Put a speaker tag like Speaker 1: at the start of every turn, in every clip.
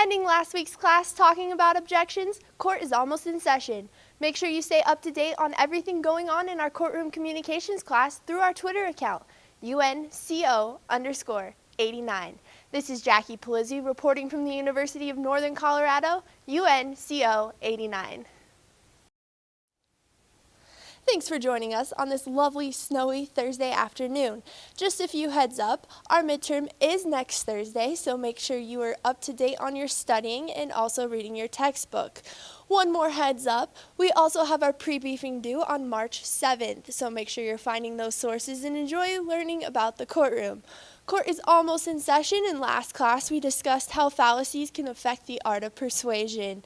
Speaker 1: Ending last week's class talking about objections, court is almost in session. Make sure you stay up to date on everything going on in our courtroom communications class through our Twitter account, UNCO_89. This is Jackie Palizzi reporting from the University of Northern Colorado, UNCO89. Thanks for joining us on this lovely, snowy Thursday afternoon. Just a few heads up, our midterm is next Thursday, so make sure you are up to date on your studying and also reading your textbook. One more heads up, we also have our pre-briefing due on March 7th, so make sure you're finding those sources and enjoy learning about the courtroom. Court is almost in session. In last class, we discussed how fallacies can affect the art of persuasion.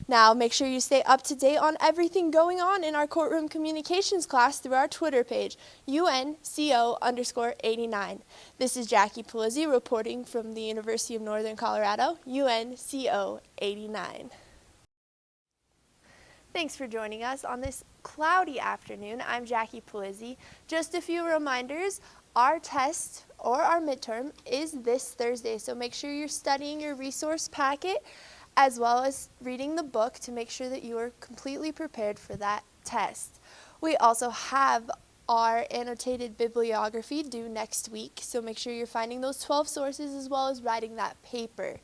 Speaker 1: Now, make sure you stay up to date on everything going on in our courtroom communications class through our Twitter page, UNCO_89. This is Jackie Palizzi reporting from the University of Northern Colorado, UNCO89. Thanks for joining us on this cloudy afternoon. I'm Jackie Palizzi. Just a few reminders. Our test or our midterm is this Thursday, so make sure you're studying your resource packet as well as reading the book to make sure that you are completely prepared for that test. We also have our annotated bibliography due next week, so make sure you're finding those 12 sources as well as writing that paper.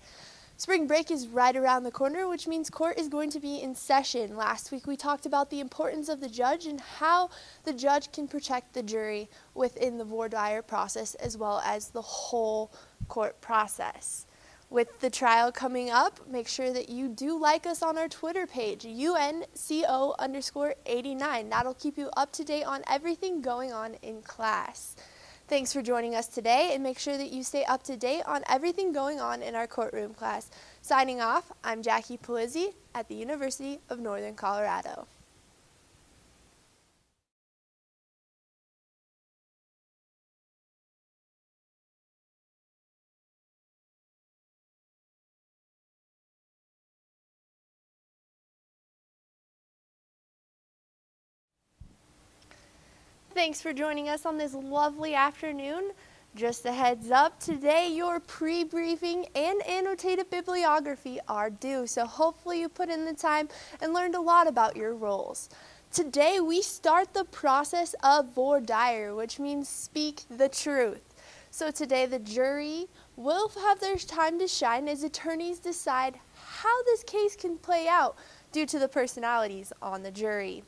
Speaker 1: Spring break is right around the corner, which means court is going to be in session. Last week we talked about the importance of the judge and how the judge can protect the jury within the voir dire process as well as the whole court process. With the trial coming up, make sure that you do like us on our Twitter page, UNCO_89. That'll keep you up to date on everything going on in class. Thanks for joining us today, and make sure that you stay up to date on everything going on in our courtroom class. Signing off, I'm Jackie Palizzi at the University of Northern Colorado. Thanks for joining us on this lovely afternoon. Just a heads up, today your pre-briefing and annotated bibliography are due, so hopefully you put in the time and learned a lot about your roles. Today we start the process of voir dire, which means speak the truth. So today the jury will have their time to shine as attorneys decide how this case can play out due to the personalities on the jury.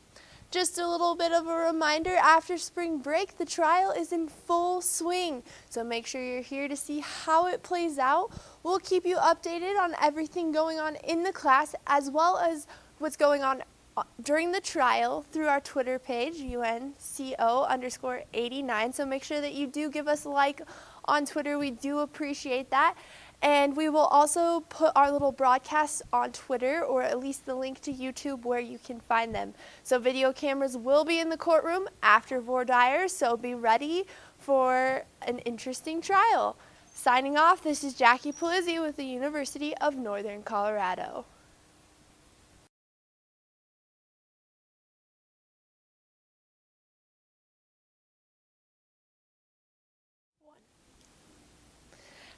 Speaker 1: Just a little bit of a reminder, after spring break, the trial is in full swing. So make sure you're here to see how it plays out. We'll keep you updated on everything going on in the class as well as what's going on during the trial through our Twitter page, UNCO_89. So make sure that you do give us a like on Twitter. We do appreciate that. And we will also put our little broadcasts on Twitter, or at least the link to YouTube where you can find them. So video cameras will be in the courtroom after voir dire, so be ready for an interesting trial. Signing off, this is Jackie Palizzi with the University of Northern Colorado.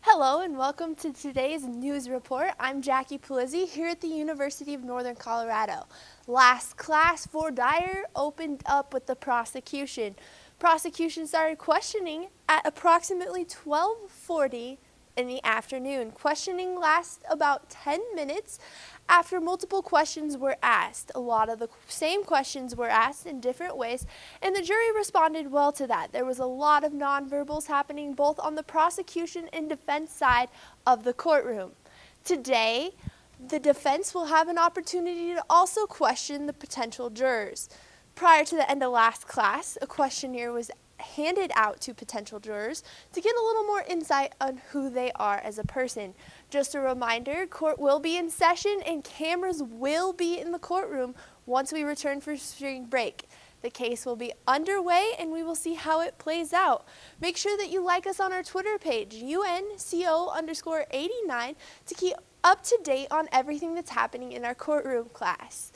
Speaker 1: Hello and welcome to today's news report. I'm Jackie Palizzi here at the University of Northern Colorado. Last class, voir dire opened up with the prosecution. Prosecution started questioning at approximately 12:40 in the afternoon. Questioning lasted about 10 minutes after multiple questions were asked. A lot of the same questions were asked in different ways, and the jury responded well to that. There was a lot of nonverbals happening both on the prosecution and defense side of the courtroom. Today, the defense will have an opportunity to also question the potential jurors. Prior to the end of last class, a questionnaire was handed out to potential jurors to get a little more insight on who they are as a person. Just a reminder, court will be in session and cameras will be in the courtroom once we return for spring break. The case will be underway and we will see how it plays out. Make sure that you like us on our Twitter page, UNCO_89, to keep up to date on everything that's happening in our courtroom class.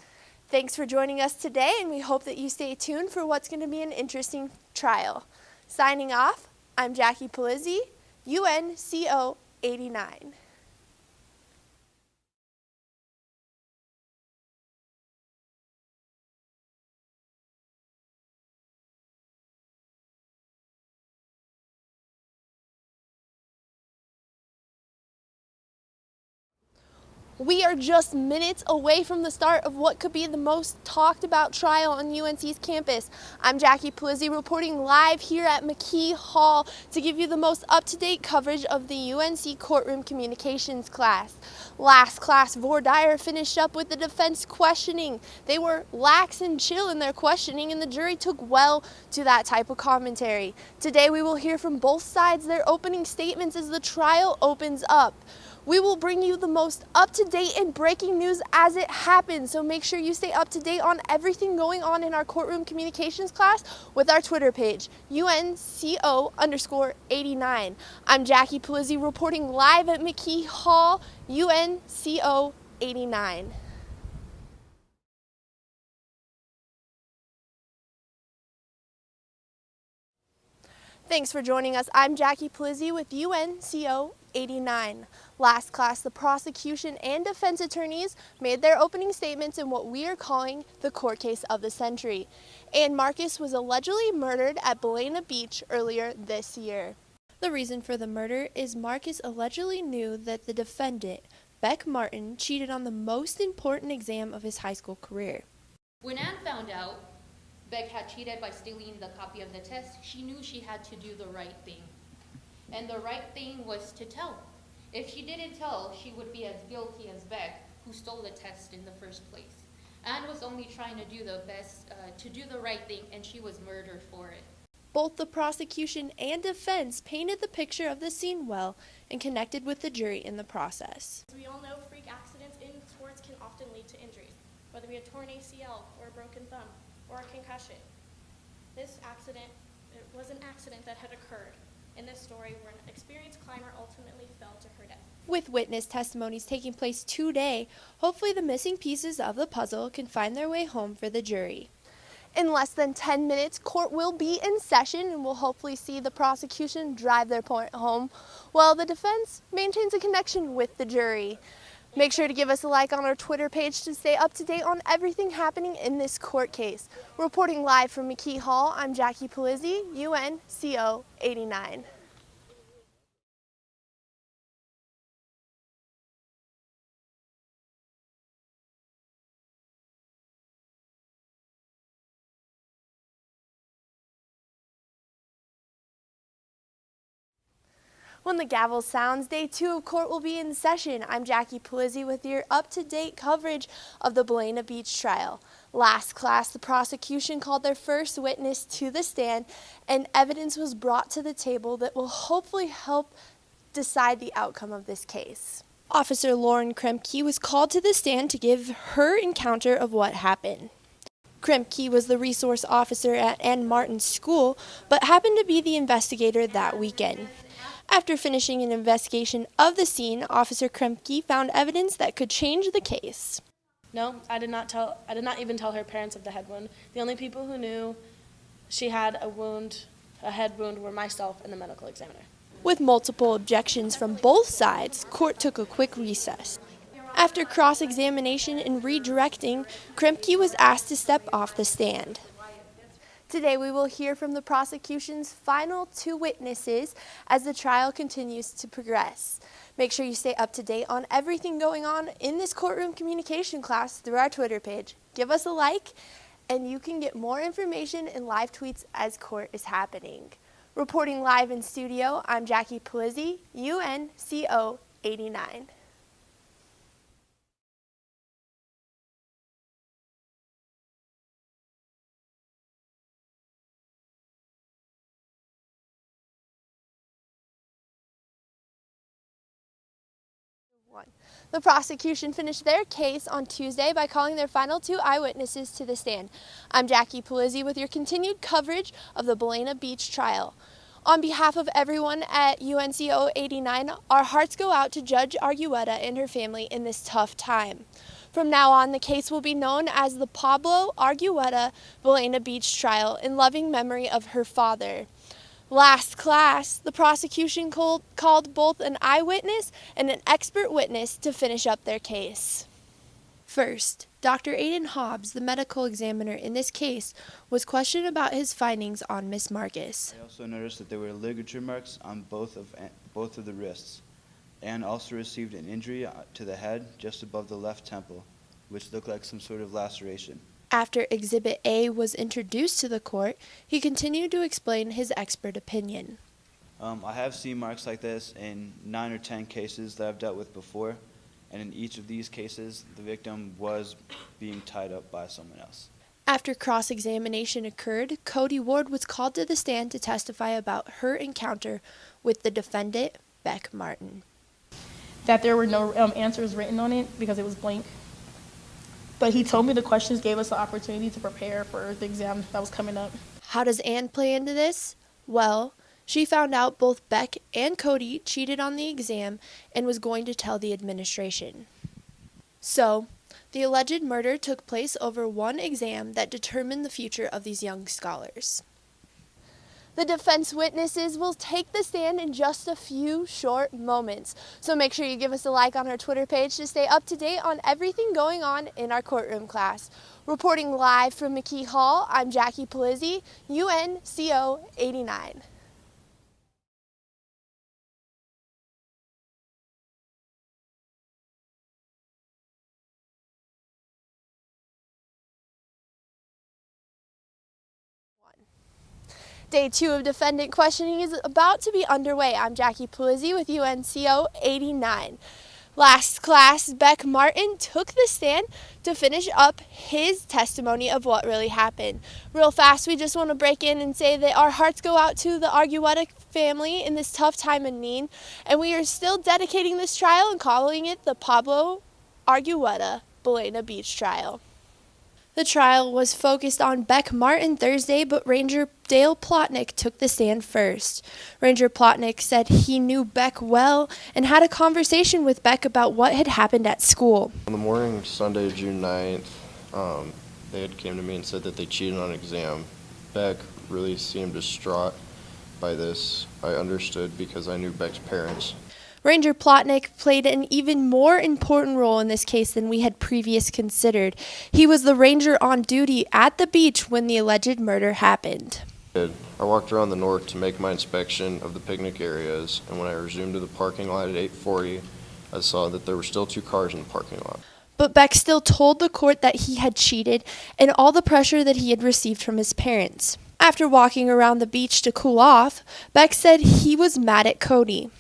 Speaker 1: Thanks for joining us today, and we hope that you stay tuned for what's going to be an interesting trial. Signing off, I'm Jackie Palizzi, UNCO89. We are just minutes away from the start of what could be the most talked about trial on UNC's campus. I'm Jackie Polizzi reporting live here at McKee Hall to give you the most up-to-date coverage of the UNC Courtroom Communications class. Last class, Vore Dyer finished up with the defense questioning. They were lax and chill in their questioning, and the jury took well to that type of commentary. Today we will hear from both sides their opening statements as the trial opens up. We will bring you the most up-to-date and breaking news as it happens, so make sure you stay up to date on everything going on in our courtroom communications class with our Twitter page, UNCO_89. I'm Jackie Polizzi reporting live at McKee Hall, UNCO89. Thanks for joining us. I'm Jackie Polizzi with UNCO 89. Last class, the prosecution and defense attorneys made their opening statements in what we are calling the court case of the century. Ann Marcus was allegedly murdered at Belena Beach earlier this year. The reason for the murder is Marcus allegedly knew that the defendant, Beck Martin, cheated on the most important exam of his high school career.
Speaker 2: When Ann found out Beck had cheated by stealing the copy of the test, she knew she had to do the right thing. And the right thing was to tell. If she didn't tell, she would be as guilty as Beck, who stole the test in the first place. Ann was only trying to do the best, to do the right thing, and she was murdered for it.
Speaker 1: Both the prosecution and defense painted the picture of the scene well and connected with the jury in the process.
Speaker 3: As we all know, freak accidents in sports can often lead to injuries, whether it be a torn ACL or a broken thumb or a concussion. This accident, it was an accident that had occurred in this story where an experienced climber ultimately fell to her death.
Speaker 1: With witness testimonies taking place today, hopefully the missing pieces of the puzzle can find their way home for the jury. In less than 10 minutes, court will be in session and we'll hopefully see the prosecution drive their point home while the defense maintains a connection with the jury. Make sure to give us a like on our Twitter page to stay up to date on everything happening in this court case. Reporting live from McKee Hall, I'm Jackie Polizzi, UNCO 89. When the gavel sounds, day 2 of court will be in session. I'm Jackie Polizzi with your up-to-date coverage of the Belena Beach trial. Last class, the prosecution called their first witness to the stand, and evidence was brought to the table that will hopefully help decide the outcome of this case. Officer Lauren Kremke was called to the stand to give her encounter of what happened. Kremke was the resource officer at Ann Martin's school, but happened to be the investigator that weekend. After finishing an investigation of the scene, Officer Kremke found evidence that could change the case.
Speaker 4: No, I did not even tell her parents of the head wound. The only people who knew she had a head wound, were myself and the medical examiner.
Speaker 1: With multiple objections from both sides, court took a quick recess. After cross-examination and redirecting, Kremke was asked to step off the stand. Today we will hear from the prosecution's final 2 witnesses as the trial continues to progress. Make sure you stay up to date on everything going on in this courtroom communication class through our Twitter page. Give us a like and you can get more information and live tweets as court is happening. Reporting live in studio, I'm Jackie Polizzi, UNCO 89. The prosecution finished their case on Tuesday by calling their final 2 eyewitnesses to the stand. I'm Jackie Polizzi with your continued coverage of the Belena Beach trial. On behalf of everyone at UNCO 89, our hearts go out to Judge Argueta and her family in this tough time. From now on, the case will be known as the Pablo Argueta Belena Beach trial in loving memory of her father. Last class, the prosecution called both an eyewitness and an expert witness to finish up their case. First, Dr. Aiden Hobbs, the medical examiner in this case, was questioned about his findings on Miss Marcus.
Speaker 5: I also noticed that there were ligature marks on both of the wrists. Anne also received an injury to the head just above the left temple, which looked like some sort of laceration.
Speaker 1: After Exhibit A was introduced to the court, he continued to explain his expert opinion.
Speaker 5: I have seen marks like this in 9 or 10 cases that I've dealt with before, and in each of these cases, the victim was being tied up by someone else.
Speaker 1: After cross-examination occurred, Cody Ward was called to the stand to testify about her encounter with the defendant, Beck Martin.
Speaker 6: That there were no answers written on it because it was blank. But he told me the questions gave us the opportunity to prepare for the exam that was coming up.
Speaker 1: How does Anne play into this? Well, she found out both Beck and Cody cheated on the exam and was going to tell the administration. So, the alleged murder took place over one exam that determined the future of these young scholars. The defense witnesses will take the stand in just a few short moments. So make sure you give us a like on our Twitter page to stay up to date on everything going on in our courtroom class. Reporting live from McKee Hall, I'm Jackie Palizzi, UNCO 89. Day 2 of defendant questioning is about to be underway. I'm Jackie Palizzi with UNCO 89. Last class, Beck Martin took the stand to finish up his testimony of what really happened. Real fast, we just want to break in and say that our hearts go out to the Argueta family in this tough time of need, and we are still dedicating this trial and calling it the Pablo Argueta Belena Beach Trial. The trial was focused on Beck Martin Thursday, but Ranger Dale Plotnick took the stand first. Ranger Plotnick said he knew Beck well and had a conversation with Beck about what had happened at school.
Speaker 7: On the morning of Sunday, June 9th, they had came to me and said that they cheated on an exam. Beck really seemed distraught by this. I understood because I knew Beck's parents.
Speaker 1: Ranger Plotnick played an even more important role in this case than we had previously considered. He was the ranger on duty at the beach when the alleged murder happened.
Speaker 7: I walked around the north to make my inspection of the picnic areas, and when I resumed to the parking lot at 8:40, I saw that there were still 2 cars in the parking lot.
Speaker 1: But Beck still told the court that he had cheated and all the pressure that he had received from his parents. After walking around the beach to cool off, Beck said he was mad at Cody.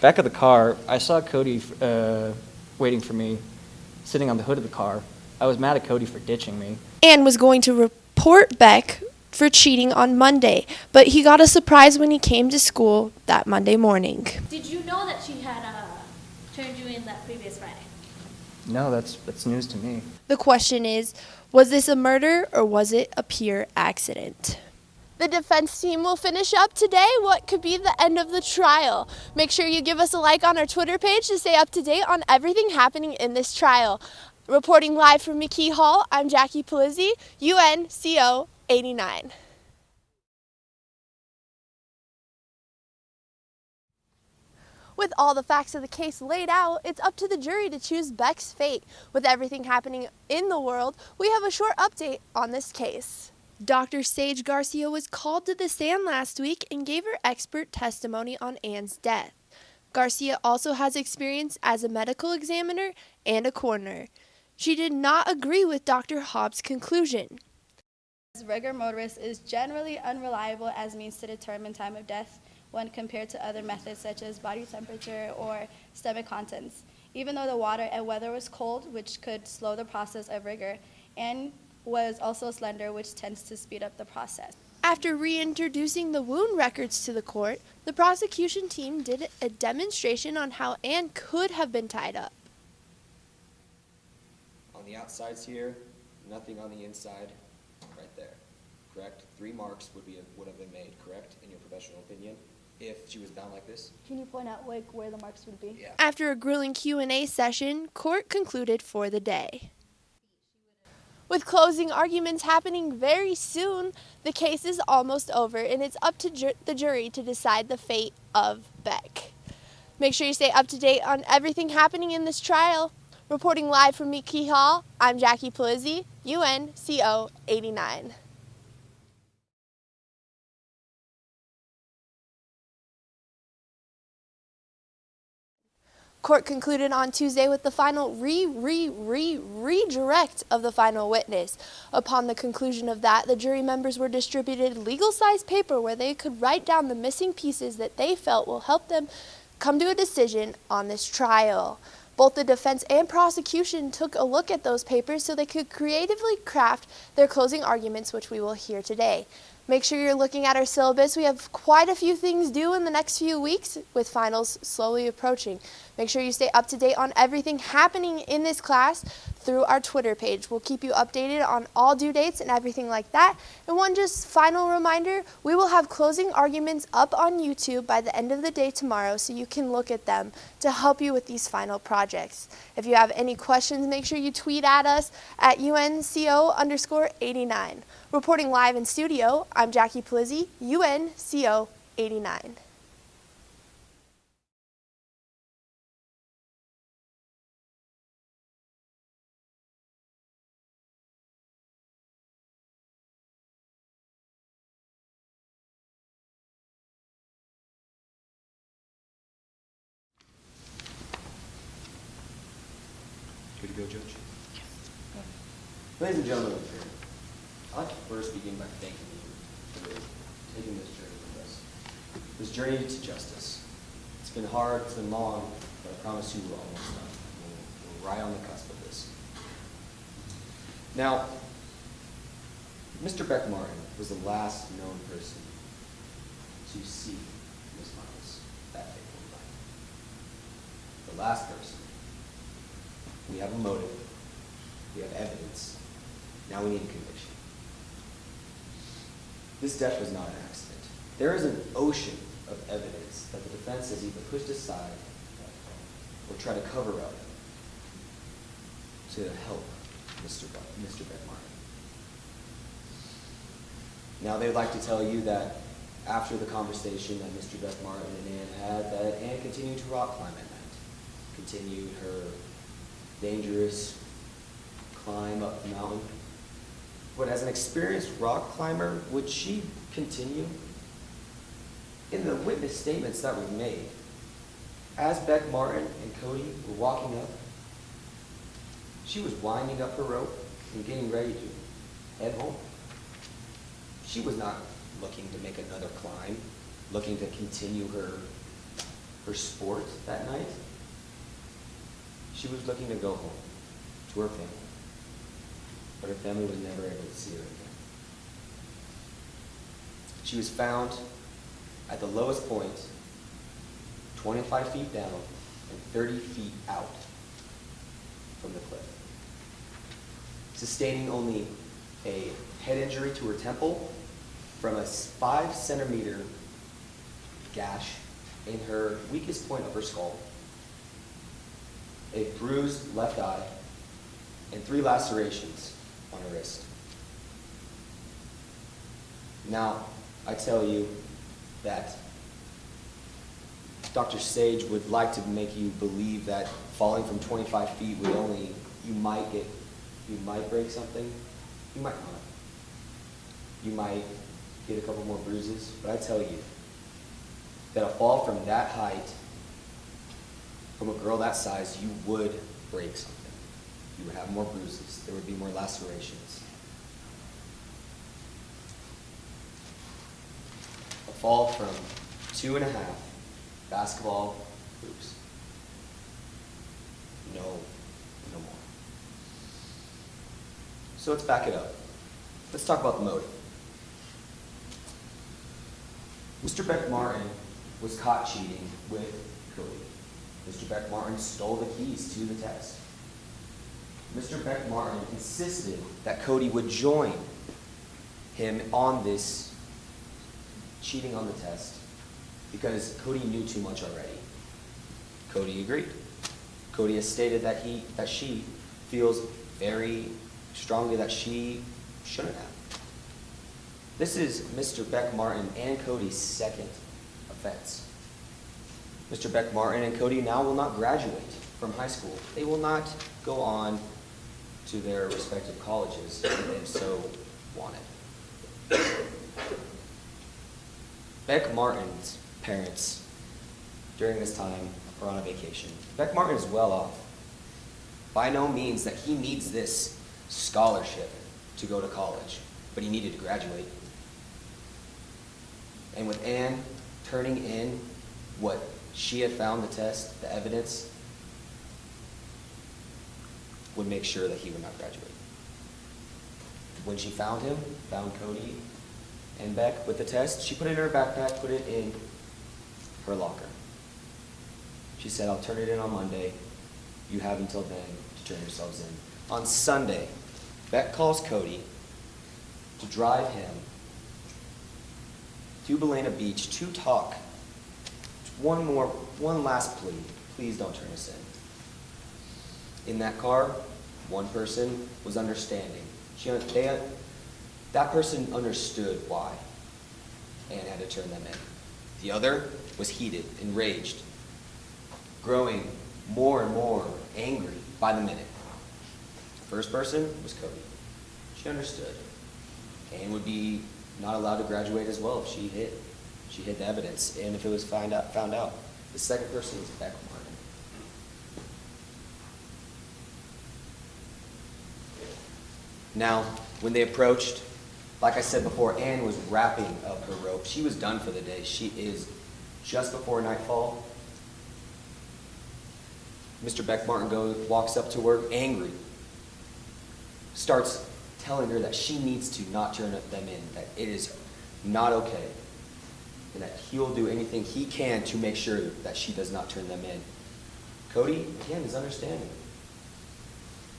Speaker 8: Back of the car, I saw Cody waiting for me, sitting on the hood of the car. I was mad at Cody for ditching me.
Speaker 1: Anne was going to report Beck for cheating on Monday, but he got a surprise when he came to school that Monday morning.
Speaker 9: Did you know that she had turned you in that previous Friday?
Speaker 8: No, that's news to me.
Speaker 1: The question is, was this a murder or was it a pure accident? The defense team will finish up today what could be the end of the trial. Make sure you give us a like on our Twitter page to stay up to date on everything happening in this trial. Reporting live from McKee Hall, I'm Jackie Palizzi, UNCO 89. With all the facts of the case laid out, it's up to the jury to choose Beck's fate. With everything happening in the world, we have a short update on this case. Dr. Sage Garcia was called to the stand last week and gave her expert testimony on Anne's death. Garcia also has experience as a medical examiner and a coroner. She did not agree with Dr. Hobbs' conclusion.
Speaker 10: Rigor mortis is generally unreliable as means to determine time of death when compared to other methods such as body temperature or stomach contents. Even though the water and weather was cold, which could slow the process of rigor, and was also slender, which tends to speed up the process.
Speaker 1: After reintroducing the wound records to the court, the prosecution team did a demonstration on how Anne could have been tied up.
Speaker 11: On the outsides here, nothing on the inside, right there, correct? 3 marks would have been made, correct, in your professional opinion, if she was bound like this?
Speaker 10: Can you point out where the marks would be?
Speaker 11: Yeah.
Speaker 1: After a grueling Q&A session, court concluded for the day. With closing arguments happening very soon, the case is almost over, and it's up to the jury to decide the fate of Beck. Make sure you stay up to date on everything happening in this trial. Reporting live from McKee Hall, I'm Jackie Palizzi, UNCO 89. Court concluded on Tuesday with the final redirect of the final witness. Upon the conclusion of that, the jury members were distributed legal-sized paper where they could write down the missing pieces that they felt will help them come to a decision on this trial. Both the defense and prosecution took a look at those papers so they could creatively craft their closing arguments, which we will hear today. Make sure you're looking at our syllabus. We have quite a few things due in the next few weeks with finals slowly approaching. Make sure you stay up to date on everything happening in this class through our Twitter page. We'll keep you updated on all due dates and everything like that. And one just final reminder, we will have closing arguments up on YouTube by the end of the day tomorrow so you can look at them to help you with these final projects. If you have any questions, make sure you tweet at us at UNCO_89. Reporting live in studio, I'm Jackie Plizzi, UNCO 89.
Speaker 11: Good to go, Judge? Yes. Ladies and gentlemen of the jury, I'd like to first begin by thanking you for taking this journey with us. This journey to justice. It's been hard, it's been long, but I promise you we're almost done. We're right on the cusp of this. Now, Mr. Beck Martin was the last known person to see Ms. Miles that fateful night. The last person. We have a motive. We have evidence. Now we need a conviction. This death was not an accident. There is an ocean of evidence that the defense has either pushed aside or tried to cover up to help Mr. Beck Martin. Now they would like to tell you that after the conversation that Mr. Beck Martin and Ann had, that Ann continued to rock climb at night, continued her dangerous climb up the mountain. But as an experienced rock climber, would she continue? In the witness statements that were made, as Beck Martin and Cody were walking up, she was winding up her rope and getting ready to head home. She was not looking to make another climb, looking to continue her sport that night. She was looking to go home to her family, but her family was never able to see her again. She was found at the lowest point, 25 feet down and 30 feet out from the cliff, sustaining only a head injury to her temple from a 5-centimeter gash in her weakest point of her skull, a bruised left eye, and 3 lacerations on her wrist. Now, I tell you that Dr. Sage would like to make you believe that falling from 25 feet would only, you might break something. You might not. You might get a couple more bruises, but I tell you that a fall from that height, from a girl that size, you would break something. You would have more bruises. There would be more lacerations. A fall from 2.5 basketball hoops. No more. So let's back it up. Let's talk about the motive. Mr. Beck Martin was caught cheating with Cody. Mr. Beck Martin stole the keys to the test. Mr. Beck Martin insisted that Cody would join him on this cheating on the test because Cody knew too much already. Cody agreed. Cody has stated that she feels very strongly that she shouldn't have. This is Mr. Beck Martin and Cody's second offense. Mr. Beck Martin and Cody now will not graduate from high school. They will not go on to their respective colleges if they so wanted. Beck Martin's parents during this time or on a vacation. Beck Martin is well off. By no means that he needs this scholarship to go to college, but he needed to graduate. And with Anne turning in what she had found, the test, the evidence, would make sure that he would not graduate. When she found him, found Cody and Beck with the test, she put it in her backpack, put it in her locker. She said, I'll turn it in on Monday. You have until then to turn yourselves in. On Sunday, Beck calls Cody to drive him to Belena Beach to talk. One last plea. Please don't turn us in. In that car, one person was understanding. That person understood why Anne had to turn them in. The other was heated, enraged, growing more and more angry by the minute. The first person was Cody. She understood. Anne would be not allowed to graduate as well if she hid the evidence, and if it was found out. The second person was Beck Martin. Now, when they approached, like I said before, Anne was wrapping up her rope. She was done for the day. She is just before nightfall. Mr. Beck Martin walks up to her, angry, starts telling her that she needs to not turn them in, that it is not okay, and that he'll do anything he can to make sure that she does not turn them in. Cody, again, is understanding.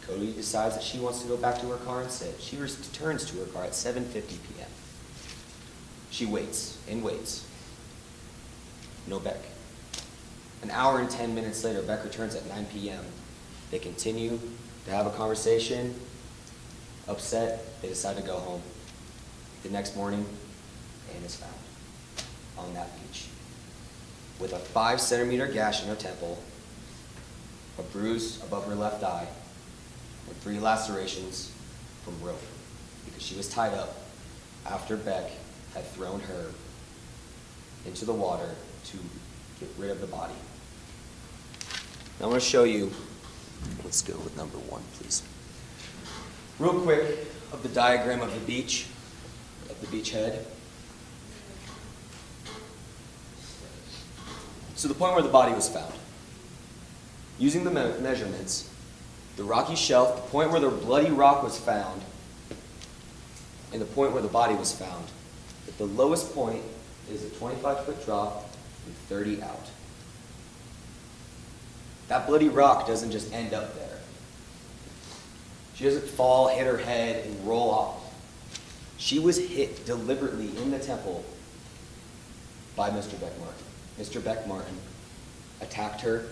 Speaker 11: Cody decides that she wants to go back to her car and sit. She returns to her car at 7:50 p.m. She waits and waits. No Beck. An hour and 10 minutes later, Beck returns at 9 p.m. They continue to have a conversation. Upset, they decide to go home. The next morning, Anne is found on that beach with a 5-centimeter gash in her temple, a bruise above her left eye, and 3 lacerations from rope because she was tied up after Beck had thrown her into the water to get rid of the body. Now I want to show you, let's go with number 1, please. Real quick, of the diagram of the beach head. So the point where the body was found. Using the measurements, the rocky shelf, the point where the bloody rock was found, and the point where the body was found, at the lowest point is a 25-foot drop and 30 out. That bloody rock doesn't just end up there. She doesn't fall, hit her head, and roll off. She was hit deliberately in the temple by Mr. Beck Martin. Mr. Beck Martin attacked her,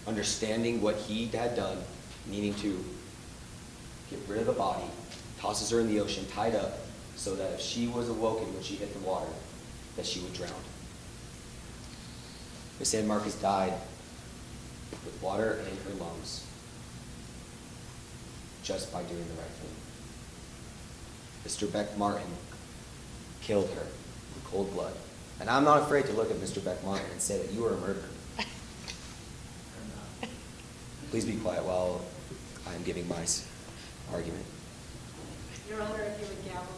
Speaker 11: understanding what he had done, needing to get rid of the body, tosses her in the ocean, tied up, so that if she was awoken when she hit the water, that she would drown. Miss Ann Marcus died with water in her lungs just by doing the right thing. Mr. Beck Martin killed her in cold blood. And I'm not afraid to look at Mr. Beck Martin and say that you are a murderer. Please be quiet while I am giving my argument.
Speaker 9: Your Honor, if you would gavel.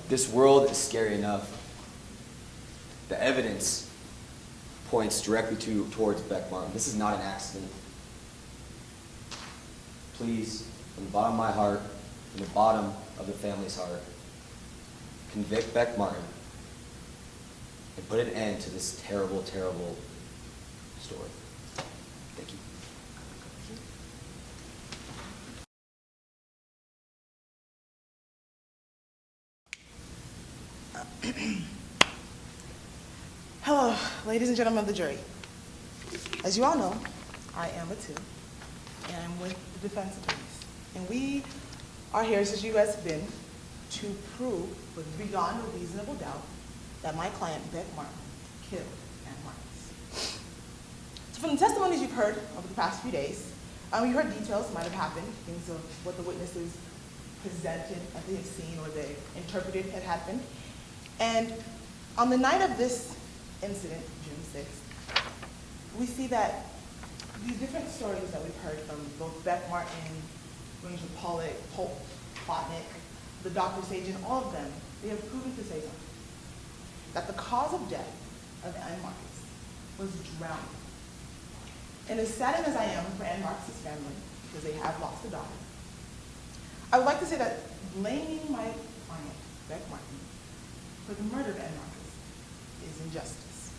Speaker 11: This world is scary enough. The evidence points directly towards Beck Martin. This is not an accident. Please, from the bottom of my heart, from the bottom of the family's heart, convict Beck Martin and put an end to this terrible, terrible story. Thank you.
Speaker 12: Hello, ladies and gentlemen of the jury. As you all know, I am a 2, and I'm with the defense attorneys. And we are here, as you guys have been, to prove with beyond a reasonable doubt that my client, Beck Martin, killed Ann Marcus. So from the testimonies you've heard over the past few days, you heard details that might have happened, things of what the witnesses presented that they had seen or they interpreted had happened. And on the night of this incident, June 6th, we see that these different stories that we've heard from both Beck Martin, Ranger Pollock, Pope, Plotnick, the Dr. Sajan, all of them, they have proven to say something. That the cause of death of Ann Marcus was drowning. And as saddened as I am for Ann Marcus's family, because they have lost a daughter, I would like to say that blaming my client, Beck Martin, for the murder of Ann Marcus is injustice.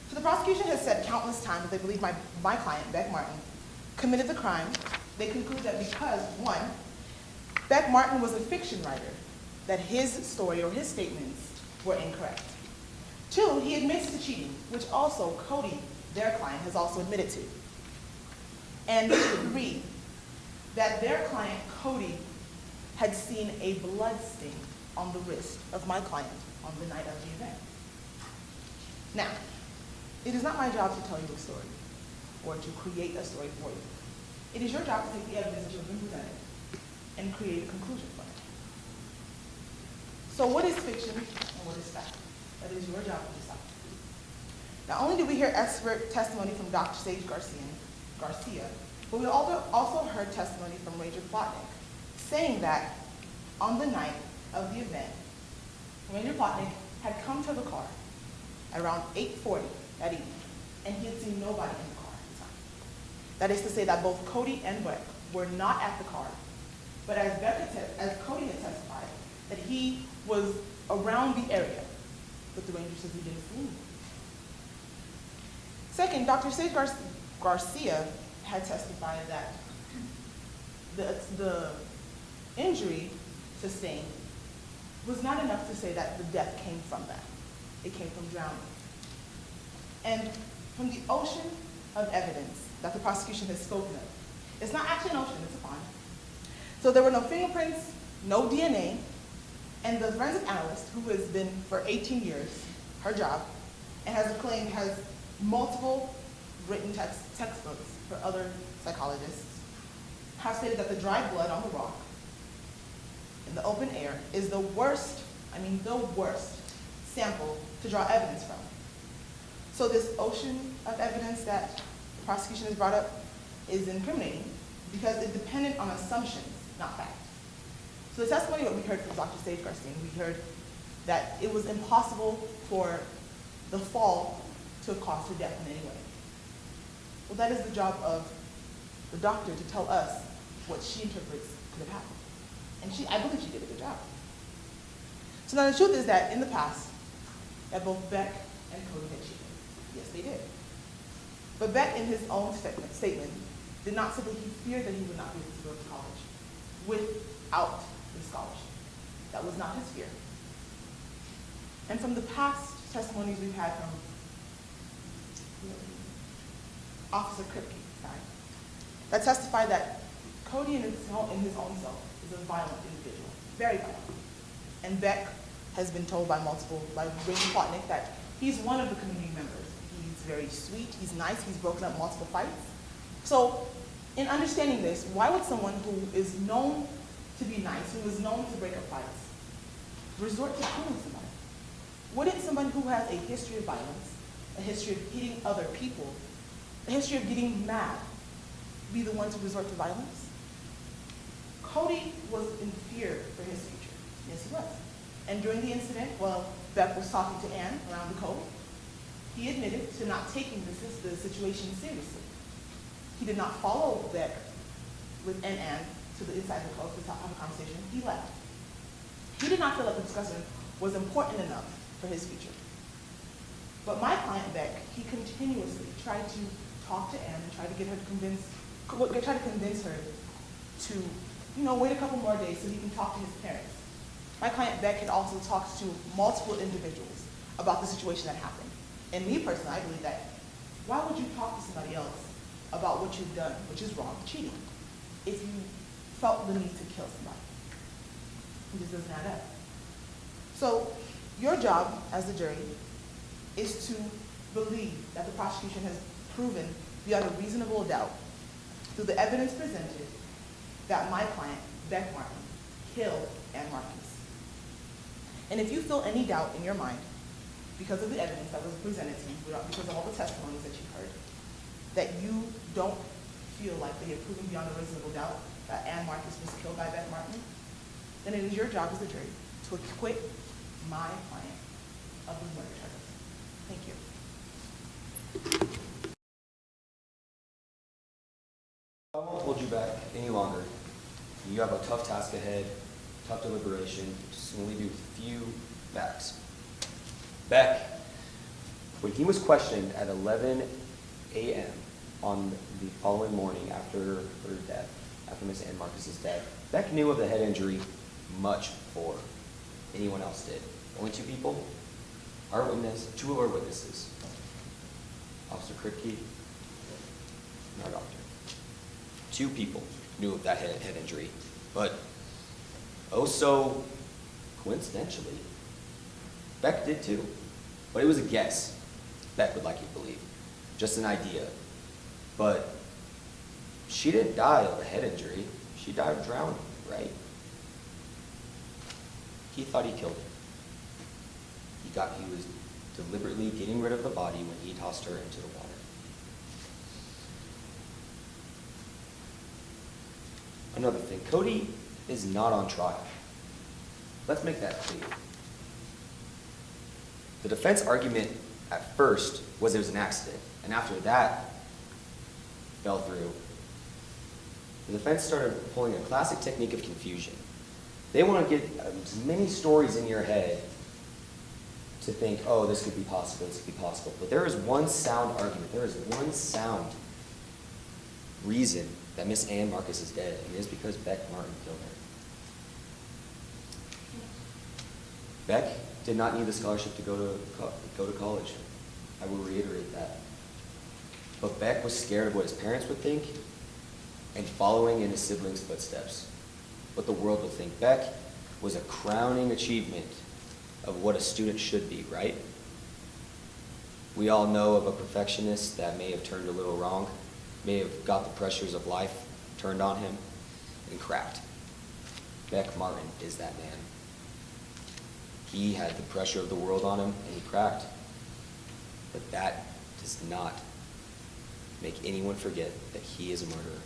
Speaker 12: So the prosecution has said countless times that they believe my client, Beck Martin, committed the crime. They conclude that because, one, Beck Martin was a fiction writer, that his story or his statements were incorrect. Two, he admits to cheating, which also Cody, their client, has also admitted to. And three, that their client, Cody, had seen a blood stain on the wrist of my client on the night of the event. Now, it is not my job to tell you a story or to create a story for you. It is your job to take the evidence that you have been presented and create a conclusion from it. So what is fiction and what is fact? That is your job to decide. Not only did we hear expert testimony from Dr. Sage Garcia, but we also heard testimony from Ranger Plotnick, saying that on the night of the event, Ranger Plotnick had come to the car at around 8:40 that evening, and he had seen nobody in the car at the time. That is to say that both Cody and Beck were not at the car, but as Cody had testified, that he was around the area, but the ranger says he didn't see anyone. Second, Dr. Sage Garcia had testified that the injury sustained was not enough to say that the death came from that. It came from drowning. And from the ocean of evidence that the prosecution has spoken of, it's not actually an ocean, it's a pond. So there were no fingerprints, no DNA, and the forensic analyst, who has been for 18 years, her job, and has multiple written textbooks for other psychologists, have stated that the dried blood on the rock in the open air is the worst sample to draw evidence from. So this ocean of evidence that the prosecution has brought up is incriminating because it depended on assumptions, not fact. So the testimony that we heard from Dr. Sage Garcia, we heard that it was impossible for the fall to have caused her death in any way. Well, that is the job of the doctor to tell us what she interprets could have happened. And I believe she did a good job. So now the truth is that in the past, that both Beck and Cody had cheated. Yes, they did. But Beck, in his own statement, did not say that he feared that he would not be able to go to college without the scholarship. That was not his fear. And from the past testimonies we've had from Officer Kripke, that testified that Cody in his own self is a violent individual, very violent. And Beck has been told by Ranger Plotnick that he's one of the community members. He's very sweet, he's nice, he's broken up multiple fights. So in understanding this, why would someone who is known to be nice, who is known to break up fights, resort to killing somebody? Wouldn't someone who has a history of violence, a history of hitting other people, a history of getting mad, be the one to resort to violence? Cody was in fear for his future. Yes, he was. And during the incident, while Beck was talking to Ann around the cove, he admitted to not taking the situation seriously. He did not follow Beck and Ann to the inside of the cove to have a conversation. He left. He did not feel that the discussion was important enough for his future. But my client, Beck, he continuously tried to talk to Ann and tried to convince her to, wait a couple more days so he can talk to his parents. My client, Beck, had also talked to multiple individuals about the situation that happened. And me personally, I believe that why would you talk to somebody else about what you've done, which is wrong, cheating, if you felt the need to kill somebody? It just doesn't add up. So your job as the jury is to believe that the prosecution has proven beyond a reasonable doubt through the evidence presented that my client, Beck Martin killed Ann Marcus. And if you feel any doubt in your mind, because of the evidence that was presented to you, because of all the testimonies that you heard, that you don't feel like they have proven beyond a reasonable doubt that Ann Marcus was killed by Beck Martin, then it is your job as a jury to acquit my client of the murder charges. Thank you.
Speaker 11: I won't hold you back any longer. You have a tough task ahead, tough deliberation, just only do a few facts. Beck, when he was questioned at 11 a.m. on the following morning after her death, after Miss Ann Marcus's death, Beck knew of the head injury much before anyone else did. Only two people, two of our witnesses, Officer Kripke and our doctor. Two people knew of that head injury, but oh so coincidentally, Beck did too. But it was a guess, Beck would like you to believe, just an idea. But she didn't die of a head injury, she died of drowning, right? He thought he killed her. He was deliberately getting rid of the body when he tossed her into the water. Another thing, Cody is not on trial. Let's make that clear. The defense argument at first was it was an accident, and after that fell through, the defense started pulling a classic technique of confusion. They want to get as many stories in your head to think, oh, this could be possible, this could be possible. But there is one sound argument, there is one sound reason that Miss Ann Marcus is dead, and it is because Beck Martin killed her. Beck did not need the scholarship to go to college. I will reiterate that. But Beck was scared of what his parents would think and following in his siblings' footsteps. What the world would think. Beck was a crowning achievement of what a student should be, right? We all know of a perfectionist that may have turned a little wrong, may have got the pressures of life turned on him and cracked. Beck Martin is that man. He had the pressure of the world on him and he cracked. But that does not make anyone forget that he is a murderer.